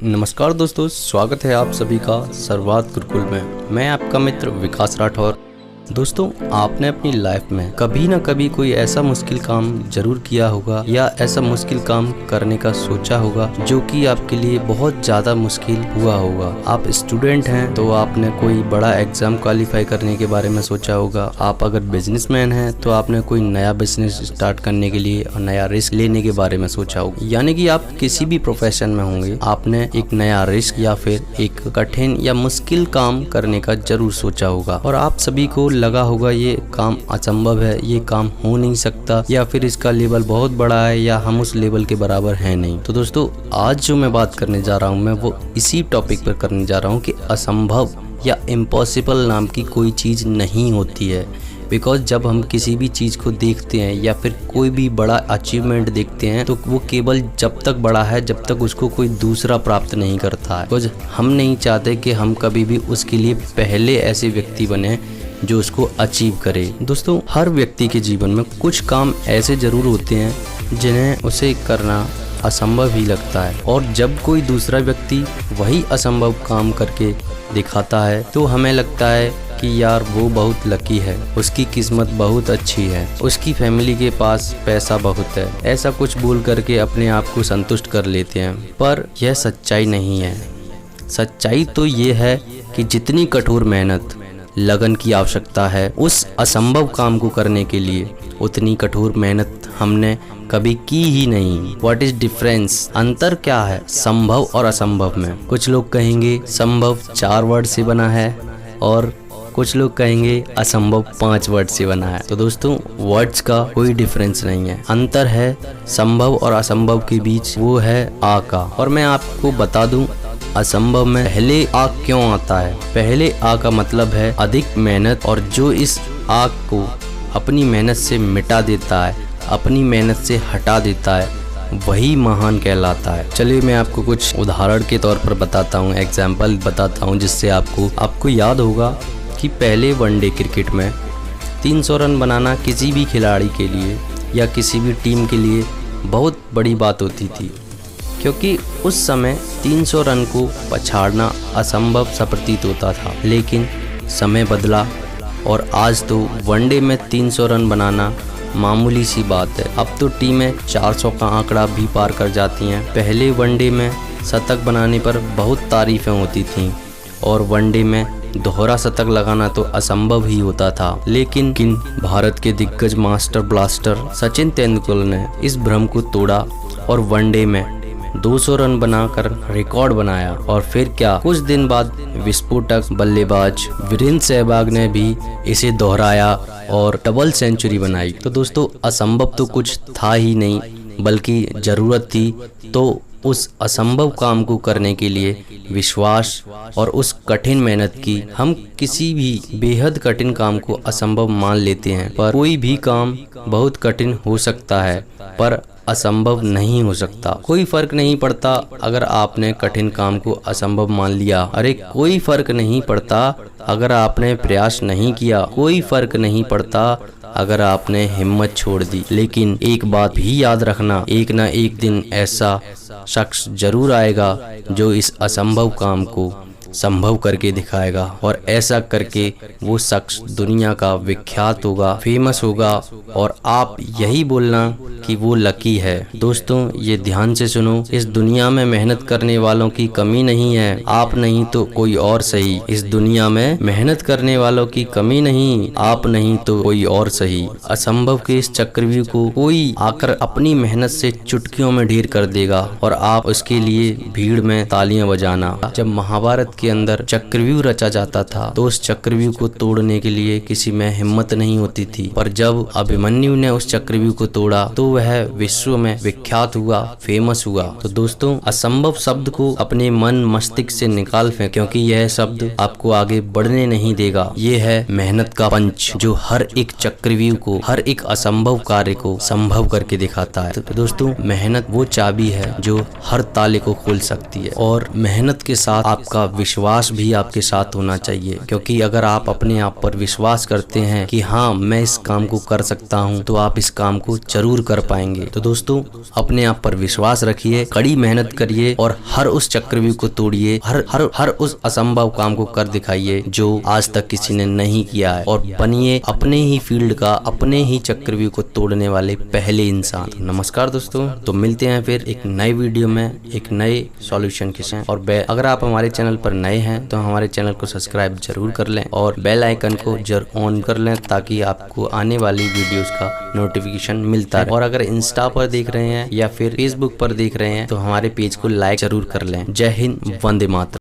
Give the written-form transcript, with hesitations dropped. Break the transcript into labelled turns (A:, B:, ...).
A: नमस्कार दोस्तों, स्वागत है आप सभी का सर्वात गुरुकुल में। मैं आपका मित्र विकास राठौर। दोस्तों, आपने अपनी लाइफ में कभी ना कभी कोई ऐसा मुश्किल काम जरूर किया होगा या ऐसा मुश्किल काम करने का सोचा होगा जो कि आपके लिए बहुत ज़्यादा मुश्किल हुआ होगा। आप स्टूडेंट हैं तो आपने कोई बड़ा एग्जाम क्वालिफाई करने के बारे में सोचा होगा। आप अगर बिजनेसमैन हैं तो आपने कोई नया बिजनेस स्टार्ट करने के लिए और नया रिस्क लेने के बारे में सोचा होगा। यानी कि आप किसी भी प्रोफेशन में होंगे, आपने एक नया रिस्क या फिर एक कठिन या मुश्किल काम करने का जरूर सोचा होगा और आप सभी को लगा होगा ये काम असंभव है, ये काम हो नहीं सकता, या फिर इसका लेवल बहुत बड़ा है या हम उस लेवल के बराबर हैं नहीं। तो दोस्तों, आज जो मैं बात करने जा रहा हूँ मैं वो इसी टॉपिक पर करने जा रहा हूँ कि असंभव या इम्पॉसिबल नाम की कोई चीज़ नहीं होती है। बिकॉज जब हम किसी भी चीज़ को देखते हैं या फिर कोई भी बड़ा अचीवमेंट देखते हैं तो वो केवल जब तक बड़ा है जब तक उसको कोई दूसरा प्राप्त नहीं करता है। बिकॉज हम नहीं चाहते कि हम कभी भी उसके लिए पहले ऐसे व्यक्ति बने जो उसको अचीव करे। दोस्तों, हर व्यक्ति के जीवन में कुछ काम ऐसे ज़रूर होते हैं जिन्हें उसे करना असंभव ही लगता है, और जब कोई दूसरा व्यक्ति वही असंभव काम करके दिखाता है तो हमें लगता है कि यार वो बहुत लकी है, उसकी किस्मत बहुत अच्छी है, उसकी फैमिली के पास पैसा बहुत है। ऐसा कुछ बोल करके अपने आप को संतुष्ट कर लेते हैं, पर यह सच्चाई नहीं है। सच्चाई तो ये है कि जितनी कठोर मेहनत लगन की आवश्यकता है उस असंभव काम को करने के लिए, उतनी कठोर मेहनत हमने कभी की ही नहीं। What is difference? अंतर क्या है संभव और असंभव में? कुछ लोग कहेंगे संभव 4 वर्ड से बना है और कुछ लोग कहेंगे असंभव 5 वर्ड से बना है। तो दोस्तों, वर्ड्स का कोई डिफरेंस नहीं है। अंतर है संभव और असंभव के बीच, वो है आ का। और मैं आपको बता दूं, असंभव में पहले आग क्यों आता है। पहले आ का मतलब है अधिक मेहनत, और जो इस आग को अपनी मेहनत से मिटा देता है, अपनी मेहनत से हटा देता है, वही महान कहलाता है। चलिए मैं आपको कुछ उदाहरण के तौर पर बताता हूँ, एग्जाम्पल बताता हूँ, जिससे आपको याद होगा कि पहले वनडे क्रिकेट में 300 रन बनाना किसी भी खिलाड़ी के लिए या किसी भी टीम के लिए बहुत बड़ी बात होती थी, क्योंकि उस समय 300 रन को पछाड़ना असंभव सा प्रतीत होता था। लेकिन समय बदला और आज तो वनडे में 300 रन बनाना मामूली सी बात है। अब तो टीमें 400 का आंकड़ा भी पार कर जाती हैं। पहले वनडे में शतक बनाने पर बहुत तारीफें होती थीं और वनडे में दोहरा शतक लगाना तो असंभव ही होता था। लेकिन भारत के दिग्गज मास्टर ब्लास्टर सचिन तेंदुलकर ने इस भ्रम को तोड़ा और वनडे में 200 रन बनाकर रिकॉर्ड बनाया। और फिर क्या, कुछ दिन बाद विस्फोटक बल्लेबाज वीरेंद्र सहवाग ने भी इसे दोहराया और डबल सेंचुरी बनाई। तो दोस्तों, असंभव तो कुछ था ही नहीं, बल्कि जरूरत थी। तो उस असंभव काम को करने के लिए विश्वास और उस कठिन मेहनत की। हम किसी भी बेहद कठिन काम को असंभव मान लेते हैं, पर कोई भी काम बहुत कठिन हो सकता है पर असंभव नहीं हो सकता। कोई फर्क नहीं पड़ता अगर आपने कठिन काम को असंभव मान लिया। अरे कोई फर्क नहीं पड़ता अगर आपने प्रयास नहीं किया, कोई फर्क नहीं पड़ता अगर आपने हिम्मत छोड़ दी। लेकिन एक बात भी याद रखना, एक ना एक दिन ऐसा शख्स जरूर आएगा जो इस असंभव काम को संभव करके दिखाएगा, और ऐसा करके वो शख्स दुनिया का विख्यात होगा, फेमस होगा, और आप यही बोलना कि वो लकी है। दोस्तों, ये ध्यान से सुनो, इस दुनिया में मेहनत करने वालों की कमी नहीं है। आप नहीं तो कोई और सही। इस दुनिया में मेहनत करने वालों की कमी नहीं, आप नहीं तो कोई और सही। असंभव के इस चक्रव्यूह को कोई आकर अपनी मेहनत से चुटकियों में ढेर कर देगा और आप उसके लिए भीड़ में तालियां बजाना। जब महाभारत के अंदर चक्रव्यूह रचा जाता था तो उस चक्रव्यूह को तोड़ने के लिए किसी में हिम्मत नहीं होती थी, पर जब अभिमन्यु ने उस चक्रव्यूह को तोड़ा तो वह विश्व में विख्यात हुआ, फेमस हुआ। तो दोस्तों, असंभव शब्द को अपने मन मस्तिष्क से निकाल फेंक, क्योंकि यह शब्द आपको आगे बढ़ने नहीं देगा। ये है मेहनत का पंच जो हर एक चक्रव्यूह को, हर एक असंभव कार्य को संभव करके दिखाता है। तो दोस्तों, मेहनत वो चाबी है जो हर ताले को खोल सकती है, और मेहनत के साथ आपका विश्वास विश्वास भी आपके साथ होना चाहिए, क्योंकि अगर आप अपने आप पर विश्वास करते हैं कि हाँ मैं इस काम को कर सकता हूँ, तो आप इस काम को जरूर कर पाएंगे। तो दोस्तों, अपने आप पर विश्वास रखिए, कड़ी मेहनत करिए और हर उस चक्रव्यूह को तोड़िए, हर उस असंभव काम को कर दिखाइए जो आज तक किसी ने नहीं किया है, और बनिए अपने ही फील्ड का, अपने ही चक्रव्यूह को तोड़ने वाले पहले इंसान। नमस्कार दोस्तों, तो मिलते हैं फिर एक नए वीडियो में एक नए सॉल्यूशन के साथ। और अगर आप हमारे चैनल पर नए हैं तो हमारे चैनल को सब्सक्राइब जरूर कर लें और बेल आइकन को जरूर ऑन कर लें, ताकि आपको आने वाली वीडियोस का नोटिफिकेशन मिलता है। और अगर इंस्टा पर देख रहे हैं या फिर फेसबुक पर देख रहे हैं तो हमारे पेज को लाइक जरूर कर लें। जय हिंद, वंदे मातरम।